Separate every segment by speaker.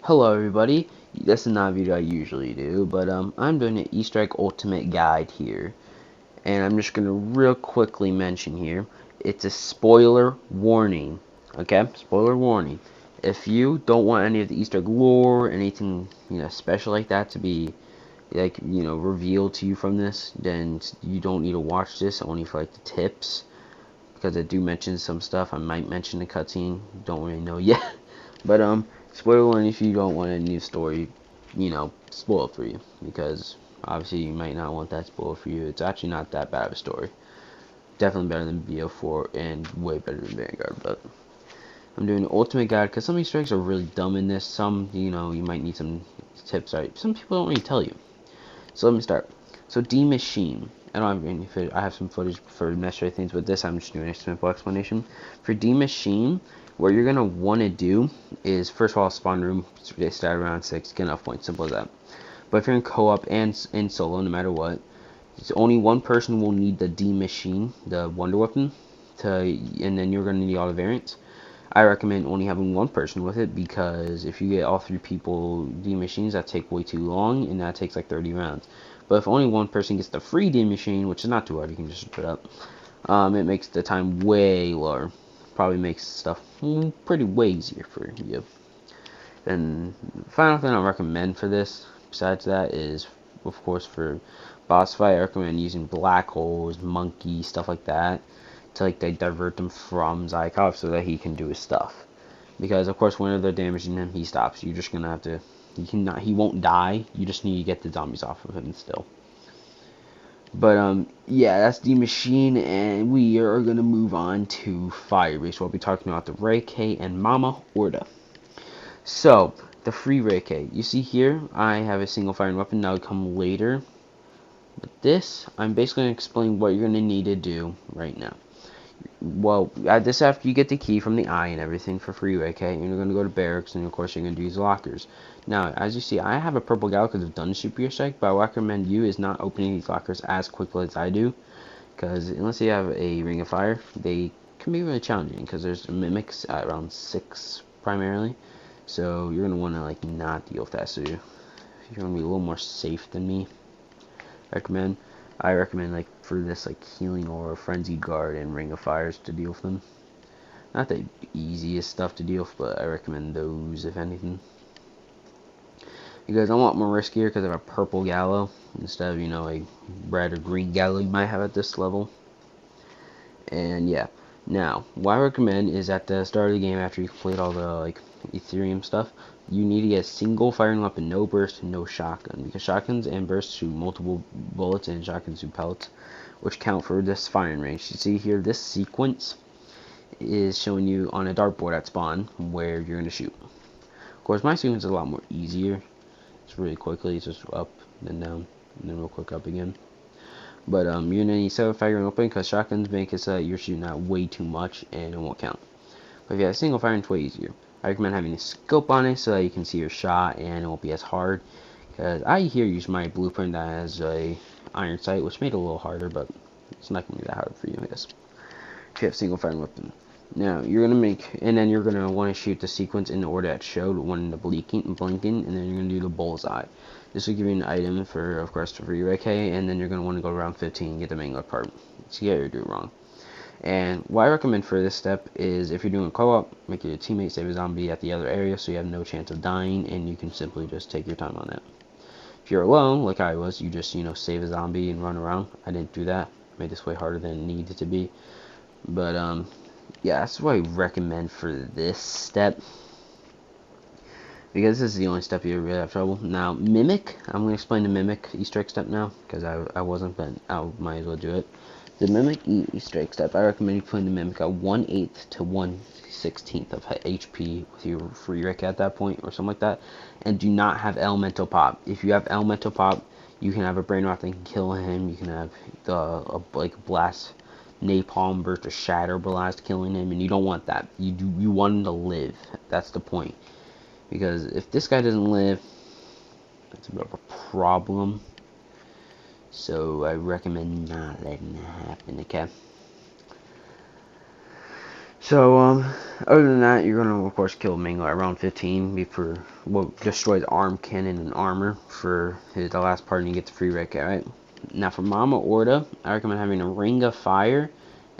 Speaker 1: Hello everybody, this is not a video I usually do, but I'm doing an Easter egg ultimate guide here, and I'm just going to real quickly mention here, it's a spoiler warning, okay, spoiler warning. If you don't want any of the Easter egg lore, anything, special like that to be, revealed to you from this, then you don't need to watch this, only for, like, the tips, because I do mention some stuff. I might mention the cutscene, don't really know yet. But spoiler warning if you don't want a new story, spoiled for you, because obviously you might not want that spoiled for you. It's actually not that bad of a story. Definitely better than BO4 and way better than Vanguard. But I'm doing an ultimate guide because some Easter eggs are really dumb in this. Some, you might need some tips. Right? Some people don't really tell you. So let me start. So D machine. I don't have any footage. I have some footage for necessary things with this. I'm just doing a simple explanation. For D machine, what you're gonna want to do is first of all spawn room. They start around 6. Get enough points. Simple as that. But if you're in co-op and in solo, no matter what, it's only one person will need the D machine, the wonder weapon, and then you're gonna need all the variants. I recommend only having one person with it because if you get all 3 people D machines, that take way too long, and that takes like 30 rounds. But if only one person gets the free D machine, which is not too hard, you can just put up, it makes the time way lower. Probably makes stuff pretty way easier for you. Then, the final thing I recommend for this, besides that, is of course for boss fight, I recommend using black holes, monkey, stuff like that to like they divert them from Zykov so that he can do his stuff. Because of course whenever they're damaging him, he stops. You're just gonna have to he won't die. You just need to get the zombies off of him still. But yeah, that's the machine, and we are gonna move on to Firebase. We'll be talking about the Reiki and Mama Orda. So the free Reiki. You see here, I have a single firing weapon. That would come later. But this, I'm basically gonna explain what you're gonna need to do right now. Well, this after you get the key from the eye and everything for free, okay? And you're going to go to barracks, and of course you're going to use lockers. Now, as you see, I have a purple gal because I've done the super strike, but I recommend you is not opening these lockers as quickly as I do, because unless you have a ring of fire, they can be really challenging, because there's mimics at around 6 primarily, so you're going to want to like not deal with that, so you're going to be a little more safe than me. Recommend. I recommend like for this like healing or frenzied guard and ring of fires to deal with them. Not the easiest stuff to deal with, but I recommend those if anything. You guys, I want more riskier because I have a purple gallow instead of a red or green gallow you might have at this level. And yeah, now what I recommend is at the start of the game after you complete all the like Ethereum stuff, you need to get a single firing weapon, no burst, no shotgun, because shotguns and bursts shoot multiple bullets and shotguns shoot pellets, which count for this firing range. You see here, this sequence is showing you on a dartboard at spawn where you're going to shoot. Of course, my sequence is a lot more easier. It's really quickly, it's just up, then down, and then real quick up again. But you're gonna need 7 firing open because shotguns make it so that you're shooting out way too much and it won't count. But if you have single firing, it's way easier. I recommend having a scope on it so that you can see your shot and it won't be as hard. Because I here use my blueprint that has a iron sight, which made it a little harder, but it's not gonna be that hard for you, I guess. If you have single firing weapon. Now you're gonna and then you're gonna want to shoot the sequence in the order that showed, one in the blinking, and then you're gonna do the bullseye. This will give you an item for, of course, for your AK, and then you're gonna want to go around 15 and get the main part. So yeah, you do it wrong. And what I recommend for this step is if you're doing co-op, make your teammate save a zombie at the other area so you have no chance of dying, and you can simply just take your time on that. If you're alone, like I was, you just save a zombie and run around. I didn't do that. I made this way harder than it needed to be. But yeah, that's what I recommend for this step, because this is the only step you really have trouble. Now, Mimic, I'm going to explain the Mimic Easter egg step now, because I wasn't, but I might as well do it. The Mimic Easter egg step, I recommend you putting the Mimic at 1/8 to 1/16 of HP with your free Rick at that point, or something like that, and do not have Elemental Pop. If you have Elemental Pop, you can have a Brain Rot that can kill him, you can have like Blast, Napalm Burst, or Shatter Blast killing him, and you don't want that. You want him to live. That's the point. Because if this guy doesn't live, that's a bit of a problem. So I recommend not letting that happen, okay? So, other than that, you're gonna of course kill Mango at round 15 for what destroys arm cannon and armor for the last part, and you get the free red kit, right? Now for Mama Orda, I recommend having a Ring of Fire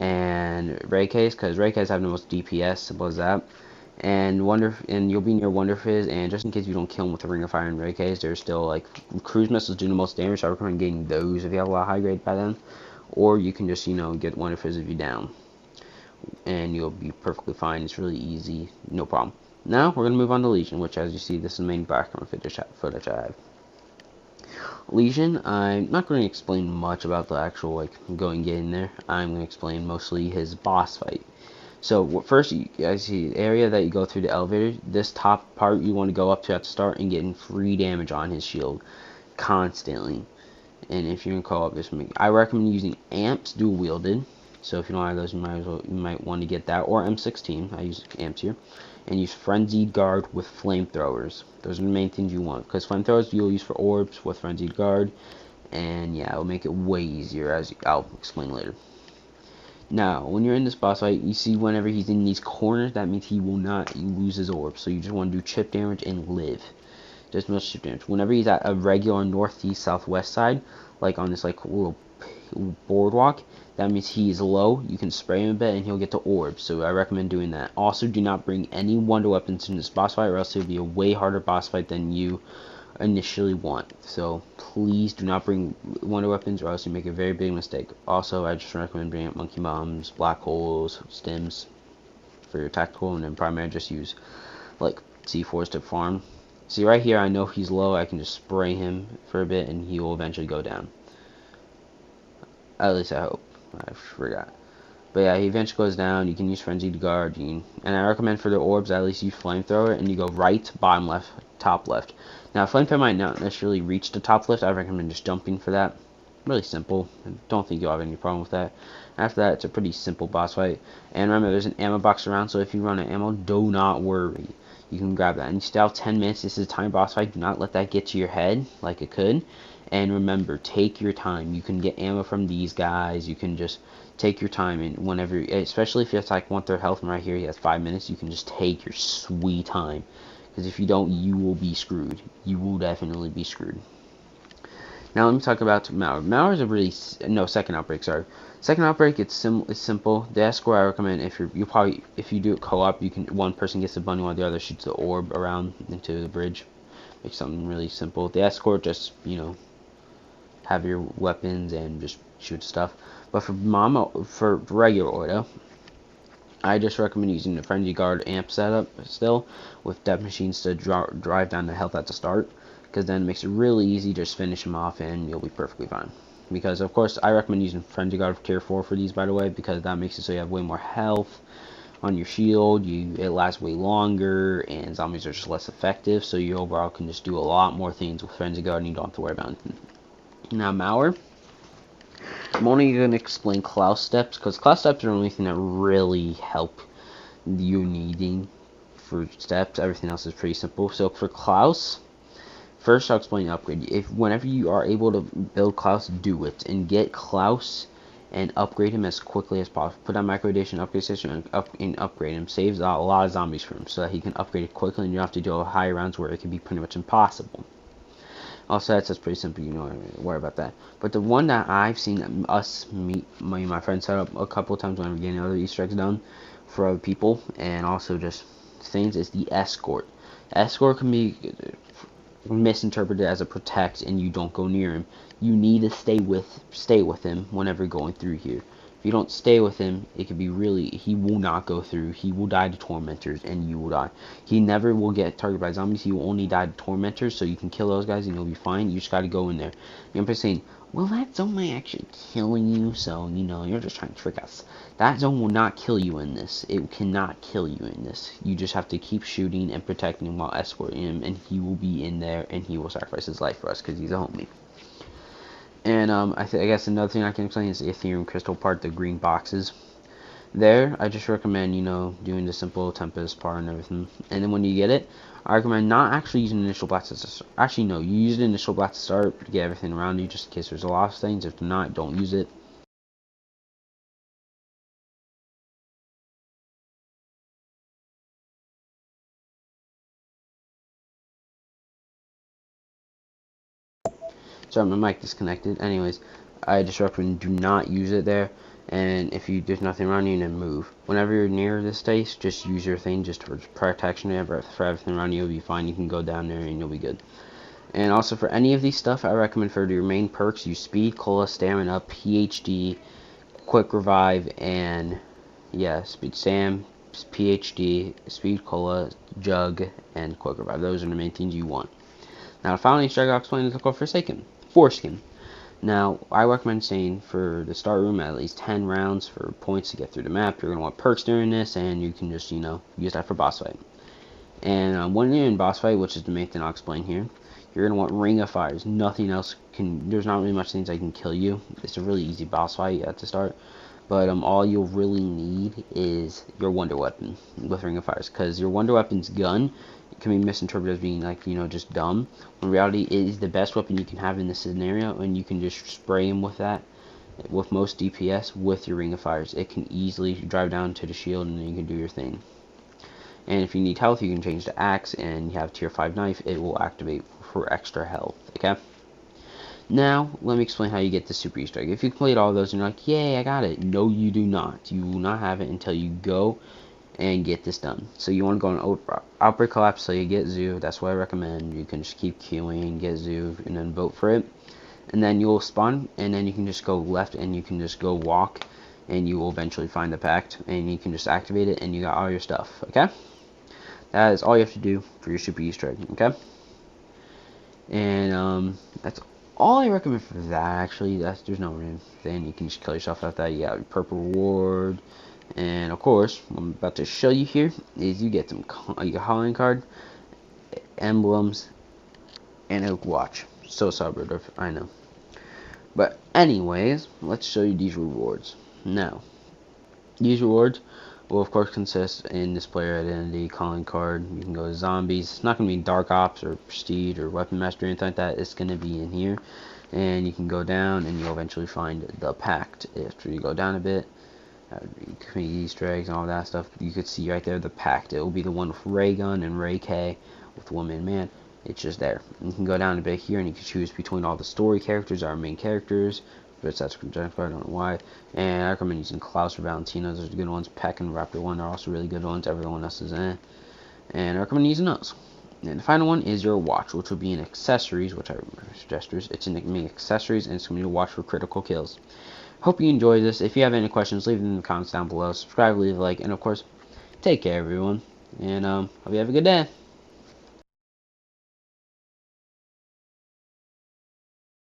Speaker 1: and Ray Case, because Ray Case have the most DPS, simple as that. And you'll be near Wonder Fizz, and just in case you don't kill him with the Ring of Fire and Ray Case, there's still like cruise missiles do the most damage, so I recommend getting those if you have a lot of high grade by then. Or you can just, get Wonder Fizz if you're down, and you'll be perfectly fine. It's really easy, no problem. Now we're gonna move on to Legion, which, as you see, this is the main background footage I have. Legion, I'm not going to explain much about the actual getting there. I'm going to explain mostly his boss fight. So first, you guys see the area that you go through the elevator. This top part you want to go up to at the start and getting free damage on his shield constantly. And if you're gonna call up this, I recommend using amps dual wielded. So if you don't have those, you might want to get that, or M16. I use amps here, and use frenzied guard with flamethrowers. Those are the main things you want, because flamethrowers you'll use for orbs with frenzied guard, and yeah, it'll make it way easier, as I'll explain later. Now, when you're in this boss fight, you see whenever he's in these corners, that means he will not lose his orb. So you just want to do chip damage and live. Just much chip damage. Whenever he's at a regular northeast southwest side, like on this little boardwalk, that means he's low. You can spray him a bit and he'll get to orbs. So I recommend doing that. Also, do not bring any wonder weapons in this boss fight, or else it'll be a way harder boss fight than you initially want. So please do not bring wonder weapons, or else you make a very big mistake. Also, I just recommend bringing up monkey bombs, black holes, stims for your tactical, and then primary just use like C4s to farm. See right here, I know he's low. I can just spray him for a bit and he will eventually go down. At least I hope. I forgot. But yeah, he eventually goes down. You can use Frenzied Guard. And I recommend for the orbs, at least use Flamethrower. And you go right, bottom left, top left. Now, Flamethrower might not necessarily reach the top left. I recommend just jumping for that. Really simple. I don't think you'll have any problem with that. After that, it's a pretty simple boss fight. And remember, there's an ammo box around, so if you run out of ammo, do not worry. You can grab that. And you still have 10 minutes. This is a time boss fight. Do not let that get to your head like it could. And remember, take your time. You can get ammo from these guys. You can just take your time, and whenever, especially if it's like 1/3 health, and right here he has 5 minutes, you can just take your sweet time. Because if you don't, you will be screwed. You will definitely be screwed. Now let me talk about Malware. Malware is a really second outbreak. Sorry, second outbreak. It's simple. The escort I recommend if you do it co-op, you can one person gets the bunny while the other shoots the orb around into the bridge. Make something really simple. The escort just have your weapons and just shoot stuff. But for regular Orda, I just recommend using the Frenzy Guard amp setup still with death machines to drive down the health at the start, because then it makes it really easy to just finish them off and you'll be perfectly fine. Because of course I recommend using Frenzy Guard tier 4 for these, by the way, because that makes it so you have way more health on your shield, it lasts way longer, and zombies are just less effective, so you overall can just do a lot more things with Frenzy Guard and you don't have to worry about anything. Now Malware, I'm only going to explain Klaus steps, because Klaus steps are the only thing that really help you needing for steps. Everything else is pretty simple. So for Klaus, first I'll explain the upgrade. Whenever you are able to build Klaus, do it, and get Klaus and upgrade him as quickly as possible. Put on microdation upgrade station and upgrade him. Saves a lot of zombies for him, so that he can upgrade it quickly, and you don't have to do higher rounds where it can be pretty much impossible. Also, that's pretty simple. You don't have to worry about that. But the one that I've seen my friends set up a couple of times when we're getting other Easter eggs done for other people, and also just things, is the escort. Escort can be misinterpreted as a protect, and you don't go near him. You need to stay with him whenever going through here. If you don't stay with him, it could be he will not go through. He will die to tormentors, and you will die. He never will get targeted by zombies. He will only die to tormentors, so you can kill those guys and you'll be fine. You just gotta go in there. You're just saying, well, that zone might actually kill you, so you're just trying to trick us. That zone will not kill you in this. It cannot kill you in this. You just have to keep shooting and protecting him while escorting him, and he will be in there, and he will sacrifice his life for us because he's a homie. And I guess another thing I can explain is the Ethereum crystal part, the green boxes. There, I just recommend, doing the simple Tempest part and everything. And then when you get it, I recommend not actually using initial blast to start. Actually, no, you use the initial blast to start to get everything around you, just in case there's a lot of things. If not, don't use it. Sorry, my mic disconnected. Anyways, I just recommend do not use it there. And if there's nothing around you, then move. Whenever you're near this space, just use your thing just for protection. For everything around you, you'll be fine. You can go down there and you'll be good. And also for any of these stuff, I recommend for your main perks, use Speed, Cola, Stamina, PhD, Quick Revive, and yeah, Speed Sam, PhD, Speed Cola, Jug, and Quick Revive. Those are the main things you want. Now, finally, I'll explain is called Foreskin. Now, I recommend saying for the start room at least 10 rounds for points to get through the map. You're going to want perks during this, and you can just, use that for boss fight. And when you're in boss fight, which is the main thing I'll explain here, you're going to want Ring of Fires. Nothing else there's not really much things that can kill you. It's a really easy boss fight at the start. But all you'll really need is your Wonder Weapon with Ring of Fires. Because your Wonder Weapon's gun can be misinterpreted as being like, just dumb. In reality, it is the best weapon you can have in this scenario. And you can just spray him with that. With most DPS with your Ring of Fires. It can easily drive down to the shield and then you can do your thing. And if you need health, you can change to Axe, and you have tier 5 knife, it will activate for extra health, okay? Now, let me explain how you get the super Easter egg. If you complete all of those and you're like, yay, I got it. No, you do not. You will not have it until you go and get this done. So you want to go on Outbreak Collapse, so you get Zoo. That's what I recommend. You can just keep queuing, get Zoo, and then vote for it. And then you'll spawn, and then you can just go left, and you can just go walk, and you will eventually find the pact, and you can just activate it, and you got all your stuff, okay? That is all you have to do for your super Easter egg, okay? And that's all I recommend for that. Actually, there's no reason. Then you can just kill yourself after that. You got your purple reward, and of course, what I'm about to show you here is you get your Halloween card, emblems, and a watch. So sorry, I know. But anyways, let's show you these rewards. Now, these rewards will of course consist in this player identity, calling card. You can go to zombies. It's not going to be dark ops or prestige or weapon master or anything like that. It's going to be in here, and you can go down and you'll eventually find the pact. After you go down a bit, Easter eggs and all that stuff, you could see right there the pact. It will be the one with Ray Gun and Ray K with Woman and Man. It's just there. You can go down a bit here and you can choose between all the story characters, our main characters, but that's Jennifer, I don't know why. And I recommend using Klaus or Valentino. Those are good ones. Peck and Raptor 1 are also really good ones. Everyone else is in. And I recommend using those. And the final one is your watch, which will be in accessories, which I suggest it's in the accessories, and it's going to be a watch for critical kills. Hope you enjoyed this. If you have any questions, leave them in the comments down below. Subscribe, leave a like, and of course, take care, everyone. And hope you have a good day.